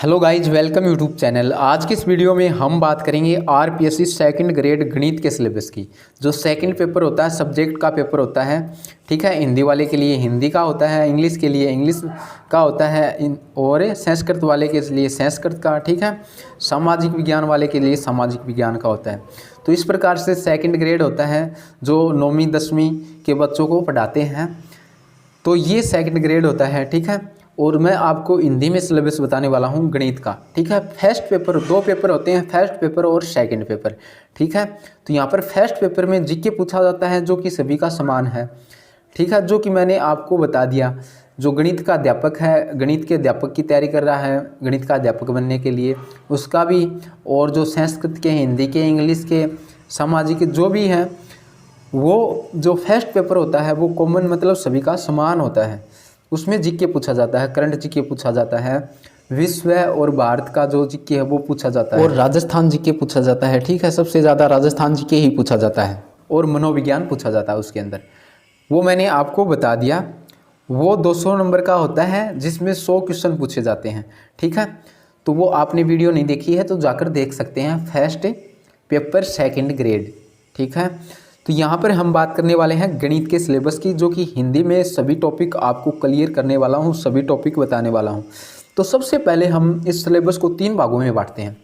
Hello guys, welcome YouTube channel. आज की इस वीडियो में हम बात करेंगे आरपीएससी सेकंड ग्रेड गणित के सिलेबस की। जो सेकंड पेपर होता है, सब्जेक्ट का पेपर होता है, ठीक है। हिंदी वाले के लिए हिंदी का होता है, इंग्लिश के लिए इंग्लिश का होता है और संस्कृत वाले के लिए संस्कृत का, ठीक है। सामाजिक विज्ञान वाले के लिए सामाजिक विज्ञान का होता है। तो इस प्रकार से सेकेंड ग्रेड होता है जो 9वीं 10वीं के बच्चों को पढ़ाते हैं। तो ये सेकंड ग्रेड होता है, ठीक है। और मैं आपको हिंदी में सिलेबस बताने वाला हूँ गणित का, ठीक है। फर्स्ट पेपर, दो पेपर होते हैं, फर्स्ट पेपर और सेकंड पेपर, ठीक है। तो यहाँ पर फर्स्ट पेपर में जीके पूछा जाता है जो कि सभी का समान है, ठीक है। जो कि मैंने आपको बता दिया, जो गणित का अध्यापक है, गणित के अध्यापक की तैयारी कर रहा है गणित का अध्यापक बनने के लिए, उसका भी, और जो संस्कृत के, हिंदी के, इंग्लिश के, सामाजिक के जो भी हैं, वो जो फर्स्ट पेपर होता है वो कॉमन, मतलब सभी का समान होता है। उसमें जीके पूछा जाता है, करंट जीके पूछा जाता है, विश्व और भारत का जो जीके है वो पूछा जाता है, और राजस्थान जीके पूछा जाता है, ठीक है। सबसे ज़्यादा राजस्थान जीके ही पूछा जाता है, और मनोविज्ञान पूछा जाता है उसके अंदर। वो मैंने आपको बता दिया। वो 200 नंबर का होता है जिसमें 100 क्वेश्चन पूछे जाते हैं, ठीक है। तो वो आपने वीडियो नहीं देखी है तो जाकर देख सकते हैं, फर्स्ट पेपर सेकेंड ग्रेड, ठीक है। तो यहाँ पर हम बात करने वाले हैं गणित के सिलेबस की, जो कि हिंदी में सभी टॉपिक आपको क्लियर करने वाला हूँ, सभी टॉपिक बताने वाला हूँ। तो सबसे पहले हम इस सिलेबस को 3 भागों में बांटते हैं।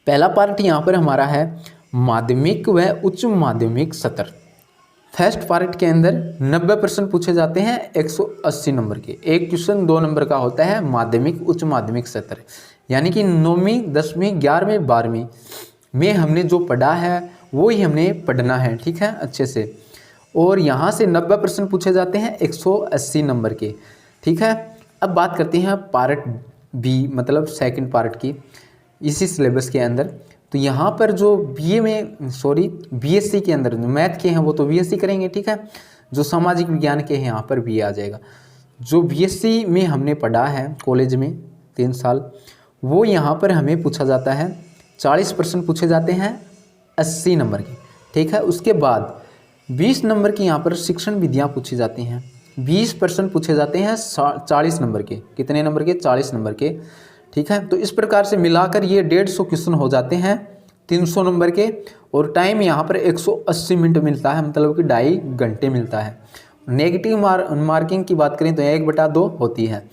पहला पार्ट यहाँ पर हमारा है माध्यमिक व उच्च माध्यमिक सत्र। फर्स्ट पार्ट के अंदर 90% पूछे जाते हैं 180 नंबर के। एक क्वेश्चन 2 नंबर का होता है माध्यमिक उच्च माध्यमिक सत्र, यानी कि 9वीं 10वीं 11वीं 12वीं में हमने जो पढ़ा है वो ही हमने पढ़ना है, ठीक है, अच्छे से। और यहाँ से 90% पूछे जाते हैं 180 नंबर के, ठीक है। अब बात करते हैं पार्ट बी, मतलब सेकंड पार्ट की, इसी सिलेबस के अंदर। तो यहाँ पर जो बीएससी के अंदर जो मैथ के हैं वो तो बीएससी करेंगे, ठीक है। जो सामाजिक विज्ञान के हैं यहाँ पर बी आ जाएगा। जो बीएससी में हमने पढ़ा है कॉलेज में 3 साल, वो यहाँ पर हमें पूछा जाता है 40% पूछे जाते हैं 80 नंबर की, ठीक है। उसके बाद 20 नंबर की यहाँ पर शिक्षण विधियाँ पूछी जाती हैं, 20% पूछे जाते हैं 40 नंबर के। कितने नंबर के? 40 नंबर के, ठीक है। तो इस प्रकार से मिलाकर ये 150 क्वेश्चन हो जाते हैं 300 नंबर के। और टाइम यहाँ पर 180 मिनट मिलता है, मतलब कि 2.5 घंटे मिलता है। नेगेटिव मार्किंग की बात करें तो 1/2 होती है।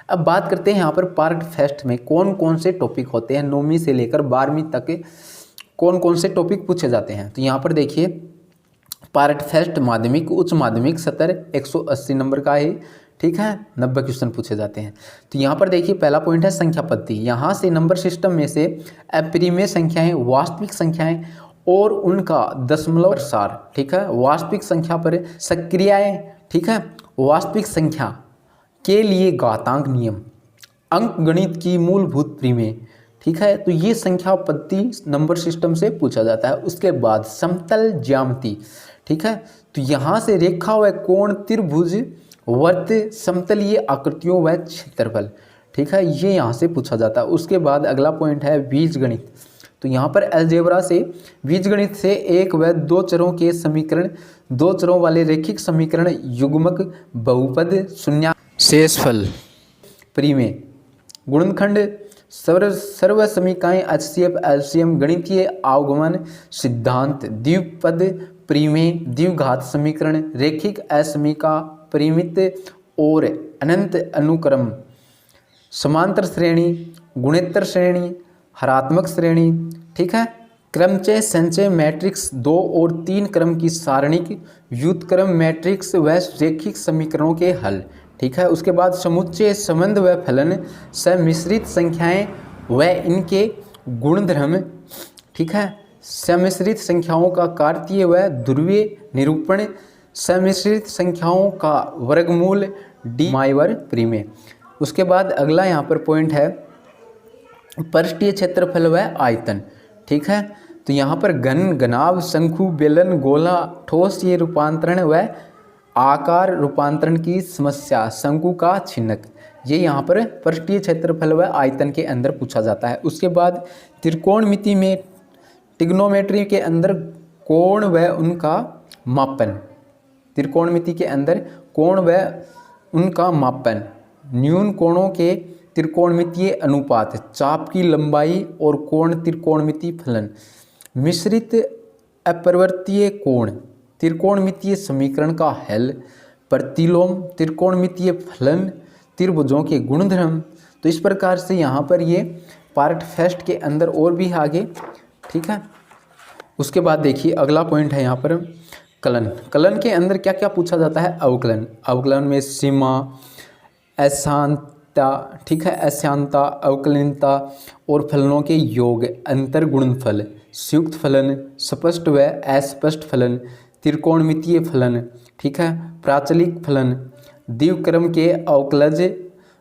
अब बात करते हैं यहाँ पर पार्ट फर्स्ट में कौन कौन से टॉपिक होते हैं, 9वीं से लेकर 12वीं तक कौन कौन से टॉपिक पूछे जाते हैं। तो यहाँ पर देखिए, पार्ट फर्स्ट माध्यमिक उच्च माध्यमिक सत्र 180 नंबर का है, ठीक है, 90 क्वेश्चन पूछे जाते हैं। तो यहाँ पर देखिए, पहला पॉइंट है संख्या पद्धति। यहाँ से नंबर सिस्टम में से अप्रिमेय संख्याएं, वास्तविक संख्याएं और उनका दशमलव प्रसार, ठीक है। वास्तविक संख्या पर सक्रियाएं, ठीक है। वास्तविक संख्या के लिए घातांक नियम, अंक गणित की मूलभूत परिमेय, ठीक है। तो ये संख्या पद्धति नंबर सिस्टम से पूछा जाता है। उसके बाद समतल ज्यामिति, ठीक है। तो यहाँ से रेखा व कोण, त्रिभुज, वर्त, समतलीय आकृतियों व क्षेत्रफल, ठीक है, ये यहाँ से पूछा जाता है। उसके बाद अगला पॉइंट है बीजगणित। तो यहाँ पर अलजेब्रा से, बीजगणित से 1 व 2 चरों के समीकरण, 2 चरों वाले रैखिक समीकरण, युग्मक, बहुपद, शून्य, शेषफल, परिमेय, गुणनखंड, सर्व समीकरण, HCF, LCM, गणितीय अवगमन सिद्धांत, द्विपद, परिमेय, द्विघात समीकरण, रैखिक असमीका, परिमित और अनंत अनुक्रम, समांतर श्रेणी, गुणोत्तर श्रेणी, हरात्मक श्रेणी, ठीक है। क्रमचय संचय मैट्रिक्स, 2 और 3 क्रम की सारणिक, व्युत्क्रम मैट्रिक्स व रैखिक समीकरणों के हल, ठीक है। उसके बाद समुच्चय, संबंध व फलन, सम्मिश्रित संख्याएं व इनके गुणधर्म, ठीक है। सम्मिश्रित संख्याओं का कार्तीय व ध्रुवीय निरूपण, सम्मिश्रित संख्याओं का वर्गमूल, डी माइवर परिमेय। उसके बाद अगला यहाँ पर पॉइंट है पृष्ठीय क्षेत्रफल व आयतन, ठीक है। तो यहाँ पर घन, घनाभ, शंकु, बेलन, गोला, ठोस ये रूपांतरण व आकार रूपांतरण की समस्या, शंकु का छिन्नक, ये यहाँ पर पृष्ठीय क्षेत्रफल व आयतन के अंदर पूछा जाता है। उसके बाद त्रिकोणमिति में, ट्रिग्नोमेट्री के अंदर कोण व उनका मापन, त्रिकोणमिति के अंदर कोण व उनका मापन, न्यून कोणों के त्रिकोणमितीय अनुपात, चाप की लंबाई और कोण त्रिकोणमितीय फलन, मिश्रित अपरिवर्तनीय कोण, त्रिकोणमितीय समीकरण का हल, प्रतिलोम, त्रिकोणमितीय फलन, त्रिभुजों के गुणधर्म। तो इस प्रकार से यहाँ पर ये पार्ट फर्स्ट के अंदर और भी आगे, ठीक है। उसके बाद देखिए अगला पॉइंट है यहाँ पर कलन। कलन के अंदर क्या क्या पूछा जाता है? अवकलन। अवकलन में सीमा, अशांतता, ठीक है, अशांतता, अवकलनीयता और फलनों के योग, अंतर गुणनफल, संयुक्त फलन, स्पष्ट व अस्पष्ट फलन, त्रिकोणमितीय फलन, ठीक है, प्राचलिक फलन, द्विक्रम के अवकलज,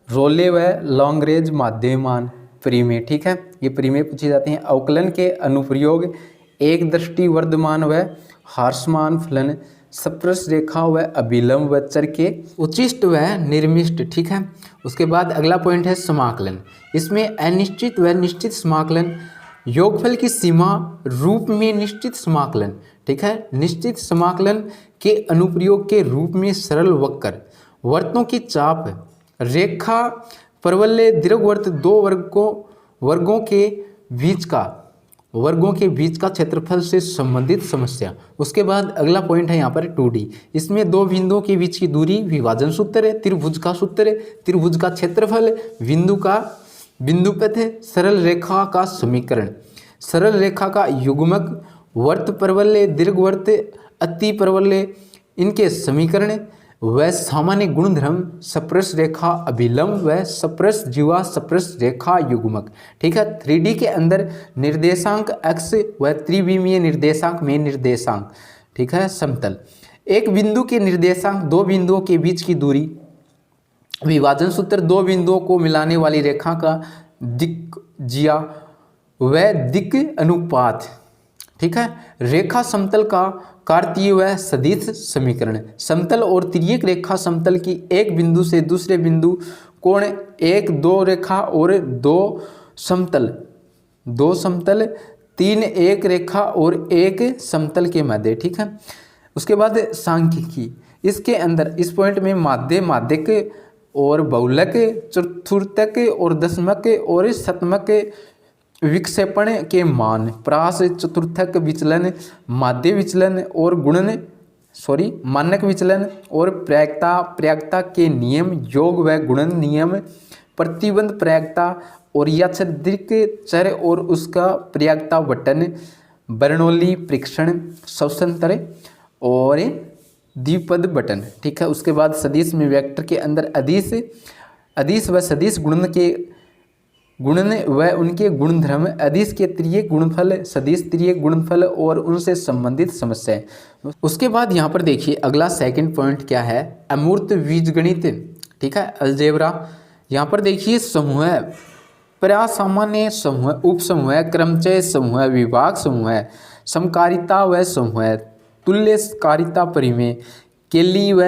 रोले व लॉन्गरेंज माध्यमान, परिमेय, ठीक है, ये परिमेय पूछे जाते हैं। अवकलन के अनुप्रयोग, एक दृष्टि वर्धमान व हार्समान फलन, स्पर्श रेखा व अभिलंब व चर के उचिष्ट व निर्मिष्ट, ठीक है। उसके बाद अगला पॉइंट है समाकलन। इसमें अनिश्चित व निश्चित समाकलन, योगफल की सीमा रूप में निश्चित समाकलन, ठीक है, निश्चित समाकलन के अनुप्रयोग के रूप में सरल वक्र, वर्तों की चाप, रेखा, परवलय, दीर्घवृत्त, दो वर्गों के बीच का क्षेत्रफल से संबंधित समस्या। उसके बाद अगला पॉइंट है यहाँ पर 2D। इसमें दो बिंदुओं के बीच की दूरी, विभाजन सूत्र है, त्रिभुज का सूत्र है, त्रिभुज का क्षेत्रफल, बिंदुपथ है, सरल रेखा का समीकरण, सरल रेखा का युग्मक, वर्त परवलय, दीर्घवृत्त, अति परवलय, इनके समीकरण व सामान्य गुणधर्म, स्पर्श रेखा अभिलंब व स्पर्श जीवा स्पर्श रेखा युग्मक, ठीक है। 3D के अंदर निर्देशांक x व त्रिविमीय निर्देशांक में निर्देशांक, ठीक है, समतल, एक बिंदु के निर्देशांक, दो बिंदुओं के बीच की दूरी, विभाजन सूत्र, दो बिंदुओं को मिलाने वाली रेखा का दिक् जिया व दिक् अनुपात, ठीक है, रेखा समतल का कार्तीय व सदिश समीकरण, समतल और तिर्यक रेखा समतल की एक बिंदु से दूसरे बिंदु कोण, एक, दो रेखा और दो समतल, तीन, एक रेखा और एक समतल के मध्य, ठीक है। उसके बाद सांख्यिकी, इसके अंदर इस पॉइंट में माध्य, माध्यक और बहुलक, चतुर्थक और दशमक और शतमक विक्षेपण के मान, प्रास, चतुर्थक विचलन, माध्य विचलन और मानक विचलन और प्रायिकता के नियम, योग व गुणन नियम, प्रतिबंध प्रायिकता और यादृच्छिक चर और उसका प्रायिकता बटन, बर्नौली परीक्षण, स्वतंत्र और द्विपद बटन, ठीक है। उसके बाद सदिश में वेक्टर के अंदर अदिश व सदिश गुणन व उनके गुणधर्म, अदिश के त्रियक गुणनफल, सदिश त्रियक गुणनफल और उनसे संबंधित समस्याएं। उसके बाद यहाँ पर देखिए अगला सेकंड पॉइंट क्या है? अमूर्त बीजगणित, ठीक है, अलजेब्रा। यहाँ पर देखिए समूह, प्रासामान्य समूह, उपसमूह, क्रमचय समूह, विभाग समूह, समकारिता व समूह, तुल्यकारिता परिमेय, केली व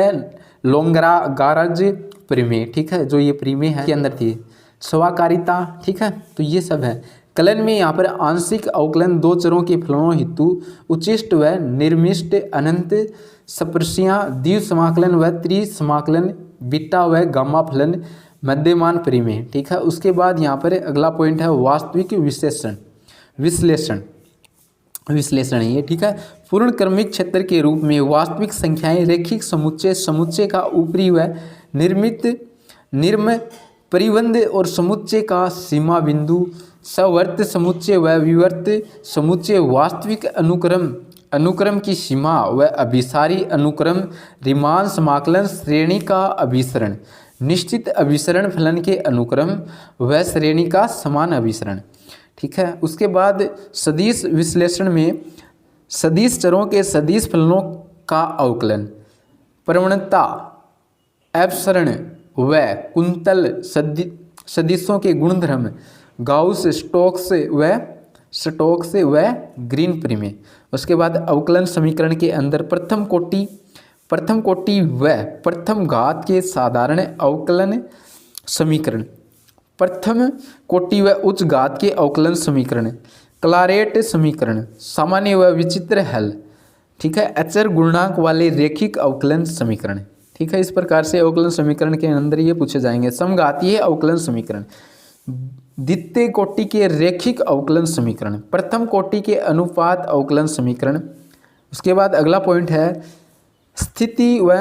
लोंगरागारज परिमेय, ठीक है, जो ये परिमेय है के अंदर थी, स्वाकारिता, ठीक है। तो ये सब है। कलन में यहाँ पर आंशिक अवकलन, दो चरों के फलनों हेतु उचिष्ट व निर्मिष्ट, अनंत स्पर्शियाँ, द्वि समाकलन व त्रिसमाकलन, बीटा व गामा फलन, मध्यमान परिमेय, ठीक है। उसके बाद यहाँ पर अगला पॉइंट है वास्तविक विश्लेषण ये, ठीक है। पूर्ण क्रमिक क्षेत्र के रूप में वास्तविक संख्याएं रैखिक समुच्चय का ऊपरी व निर्म परिबंध और समुच्चय का सीमा बिंदु, सवर्त समुच्चय व विवर्त समुच्चय, वास्तविक अनुक्रम की सीमा व अभिसारी अनुक्रम, रीमान समाकलन, श्रेणी का अभिसरण, निश्चित अभिसरण, फलन के अनुक्रम व श्रेणी का समान अभिसरण, ठीक है। उसके बाद सदिश विश्लेषण में सदिश चरों के सदिश फलनों का अवकलन, प्रवणता, अपसरण व कुंतल सदिशों के गुणधर्म, गाउस, स्टोक्स व ग्रीन परिमेय। उसके बाद अवकलन समीकरण के अंदर प्रथम कोटि व प्रथम घात के साधारण अवकलन समीकरण, प्रथम कोटि व उच्च घात के अवकलन समीकरण, क्लारेट समीकरण, सामान्य व विचित्र हल, ठीक है, अचर गुणांक वाले रैखिक अवकलन समीकरण, ठीक है। इस प्रकार से अवकलन समीकरण के अंदर ये पूछे जाएंगे। समघातीय अवकलन समीकरण, द्वितीय कोटि के रैखिक अवकलन समीकरण, प्रथम कोटि के अनुपात अवकलन समीकरण। उसके बाद अगला पॉइंट है स्थिति व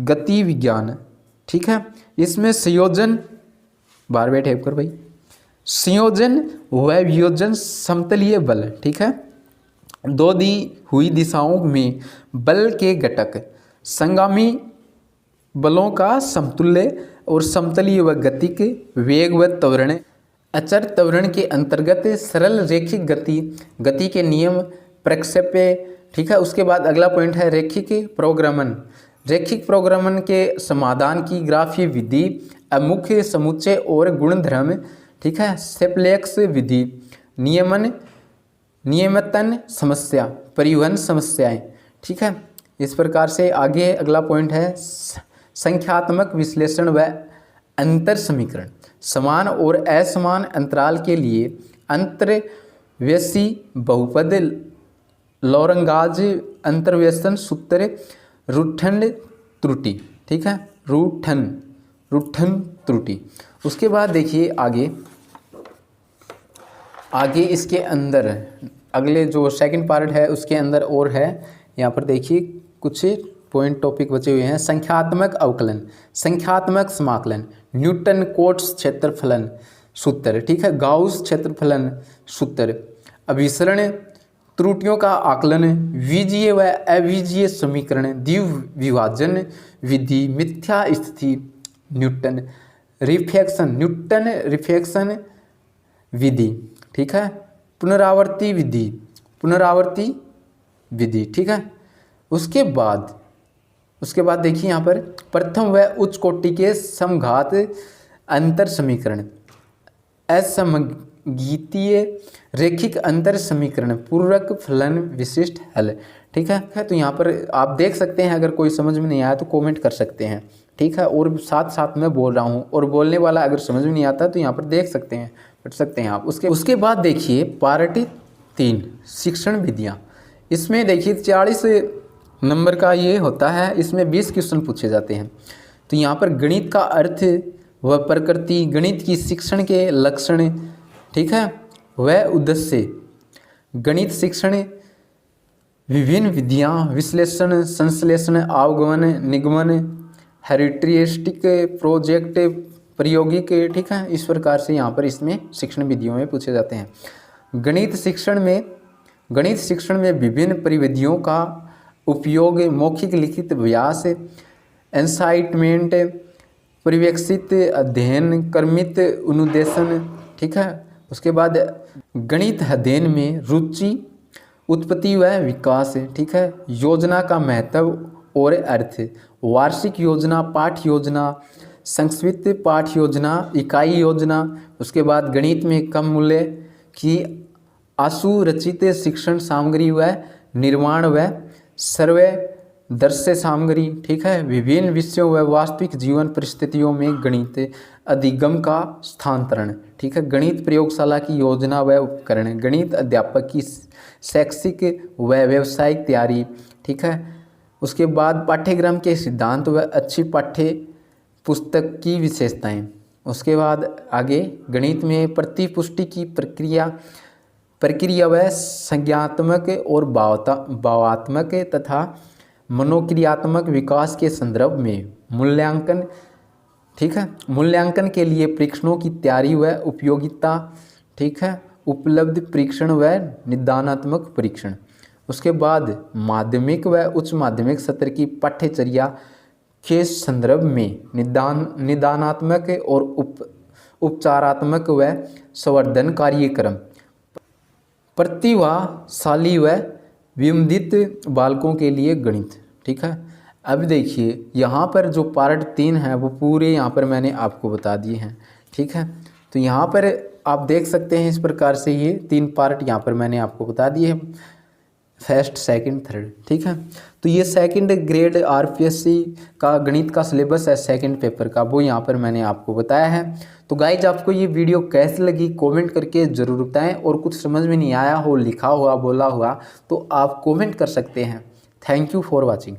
गति विज्ञान। ठीक है, इसमें संयोजन, बार बैठे कर भाई, संयोजन व वियोजन समतलीय बल। ठीक है, दो दी हुई दिशाओं में बल के घटक, संगामी बलों का समतुल्य और समतलीय व गतिक वेग व त्वरण, अचर त्वरण के अंतर्गत सरल रैखिक गति के नियम प्रक्षेप्य। ठीक है, उसके बाद अगला पॉइंट है रैखिक प्रोग्रामन, रैखिक प्रोग्रामन के समाधान की ग्राफीय विधि, अमुख्य समुच्चय और गुणधर्म। ठीक है, सेप्लेक्स विधि, नियमतन समस्या, परिवहन समस्याएं। ठीक है, इस प्रकार से आगे अगला पॉइंट है संख्यात्मक विश्लेषण व अंतर समीकरण, समान और असमान अंतराल के लिए अंतर्वेशी बहुपद लॉरेंगाज अंतर्वेशन सूत्र, रूटन त्रुटि। ठीक है, रूटन त्रुटि। उसके बाद देखिए आगे इसके अंदर अगले जो सेकंड पार्ट है उसके अंदर और है, यहाँ पर देखिए कुछ पॉइंट टॉपिक बचे हुए हैं। संख्यात्मक अवकलन, संख्यात्मक समाकलन, न्यूटन कोट्स क्षेत्रफलन सूत्र। ठीक है, गाउस क्षेत्रफलन सूत्र, अभिसरण त्रुटियों का आकलन, विजीय व अविजीय समीकरण, द्विविभाजन विधि, मिथ्या स्थिति, न्यूटन रिफ्लेक्शन विधि। ठीक है, पुनरावर्ती विधि। ठीक है, उसके बाद देखिए यहाँ पर प्रथम व उच्च कोटि के समघात अंतर समीकरण, असमगीतीय रैखिक अंतर समीकरण, पूरक फलन विशिष्ट हल। ठीक है, तो यहाँ पर आप देख सकते हैं, अगर कोई समझ में नहीं आया तो कमेंट कर सकते हैं। ठीक है, और साथ साथ मैं बोल रहा हूँ, और बोलने वाला अगर समझ में नहीं आता तो यहाँ पर देख सकते हैं, पढ़ सकते हैं आप। उसके बाद देखिए पार्ट 3 शिक्षण विधियाँ। इसमें देखिए 40 नंबर का ये होता है, इसमें 20 क्वेश्चन पूछे जाते हैं। तो यहाँ पर गणित का अर्थ व प्रकृति, गणित की शिक्षण के लक्षण। ठीक है, वह उद्देश्य, गणित शिक्षण विभिन्न विधियाँ, विश्लेषण, संश्लेषण, अवगमन, निगमन, हेरिस्टिक, प्रोजेक्ट, प्रायोगिक। ठीक है, इस प्रकार से यहाँ पर इसमें शिक्षण विधियों में पूछे जाते हैं। गणित शिक्षण में विभिन्न परिविधियों का उपयोग, मौखिक लिखित अभ्यास, असाइनमेंट, पर्यवेक्षित अध्ययन, क्रमित अनुदेशन। ठीक है, उसके बाद गणित अध्ययन में रुचि, उत्पत्ति व विकास। ठीक है, योजना का महत्व और अर्थ, वार्षिक योजना, पाठ्य योजना, संक्षिप्त पाठ्य योजना, इकाई योजना। उसके बाद गणित में कम मूल्य की असुरचित शिक्षण सामग्री व निर्माण व सर्वे दृश्य सामग्री। ठीक है, विभिन्न विषयों व वास्तविक जीवन परिस्थितियों में गणित अधिगम का स्थानांतरण। ठीक है, गणित प्रयोगशाला की योजना व उपकरण, गणित अध्यापक की शैक्षिक व व्यावसायिक तैयारी। ठीक है, उसके बाद पाठ्यक्रम के सिद्धांत व अच्छी पाठ्य पुस्तक की विशेषताएं। उसके बाद आगे गणित में प्रतिपुष्टि की प्रक्रिया व संज्ञात्मक और भावात्मक तथा मनोक्रियात्मक विकास के संदर्भ में मूल्यांकन। ठीक है, मूल्यांकन के लिए परीक्षणों की तैयारी व उपयोगिता। ठीक है, उपलब्ध परीक्षण व निदानात्मक परीक्षण। उसके बाद माध्यमिक व उच्च माध्यमिक सत्र की पाठ्यचर्या के संदर्भ में निदानात्मक और उपचारात्मक व संवर्धन कार्यक्रम, प्रतिभाशाली व विमर्दित बालकों के लिए गणित। ठीक है, अब देखिए यहाँ पर जो पार्ट 3 है वो पूरे यहाँ पर मैंने आपको बता दिए हैं। ठीक है, तो यहाँ पर आप देख सकते हैं इस प्रकार से ये 3 पार्ट यहाँ पर मैंने आपको बता दिए हैं, फर्स्ट, सेकंड, थर्ड। ठीक है, तो ये सेकंड ग्रेड आरपीएससी का गणित का सिलेबस है सेकंड पेपर का, वो यहाँ पर मैंने आपको बताया है। तो गाइज आपको ये वीडियो कैसी लगी कमेंट करके ज़रूर बताएं, और कुछ समझ में नहीं आया हो, लिखा हुआ, बोला हुआ, तो आप कमेंट कर सकते हैं। Thank you for watching.